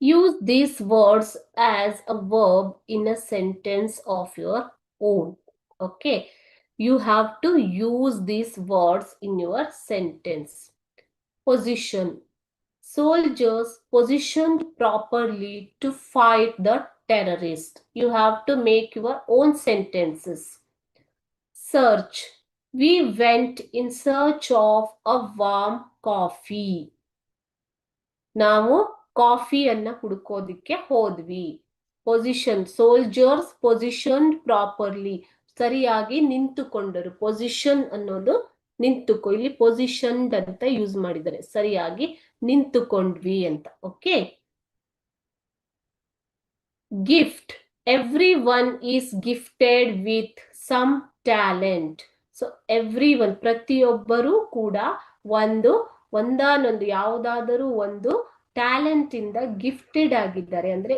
Use these words as a verb in a sentence of your own. Okay. You have to use these words in your sentence. Position. Soldiers positioned properly to fight the terrorist. You have to make your own sentences. Search. We went in search of a warm coffee. ನಾವು ಕಾಫಿಯನ್ನ ಹುಡುಕೋದಿಕ್ಕೆ ಹೋದ್ವಿ. Position. Soldiers position properly, ಸರಿಯಾಗಿ ನಿಂತುಕೊಂಡರು. Position ಅನ್ನೋದು ನಿಂತುಕೊ, ಇಲ್ಲಿ position ಅಂತ use ಮಾಡಿದ್ದಾರೆ, ಸರಿಯಾಗಿ ನಿಂತುಕೊಂಡ್ವಿ ಅಂತ. Okay. Gift. Every one is gifted with some talent. So every one, ಪ್ರತಿಯೊಬ್ಬರೂ ಕೂಡ ಒಂದಾನೊಂದು ಯಾವುದಾದರೂ ಒಂದು ಟ್ಯಾಲೆಂಟ್ ಇಂದ ಗಿಫ್ಟೆಡ್ ಆಗಿದ್ದಾರೆ, ಅಂದ್ರೆ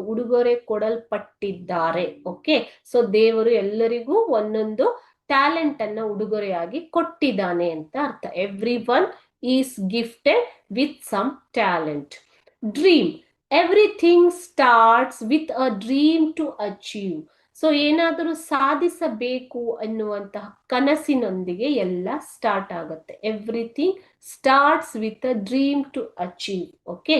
ಉಡುಗೊರೆ ಕೊಡಲ್ಪಟ್ಟಿದ್ದಾರೆ. ಓಕೆ. ಸೊ ದೇವರು ಎಲ್ಲರಿಗೂ ಒಂದೊಂದು ಟ್ಯಾಲೆಂಟ್ ಅನ್ನ ಉಡುಗೊರೆಯಾಗಿ ಕೊಟ್ಟಿದ್ದಾನೆ ಅಂತ ಅರ್ಥ. Every one is gifted with some talent. Dream. Everything starts with a dream to achieve. So ಏನಾದರೂ ಸಾಧಿಸಬೇಕು ಅನ್ನುವಂತಹ ಕನಸಿನೊಂದಿಗೆ ಎಲ್ಲ ಸ್ಟಾರ್ಟ್ ಆಗುತ್ತೆ. Everything starts with a dream to achieve. Okay.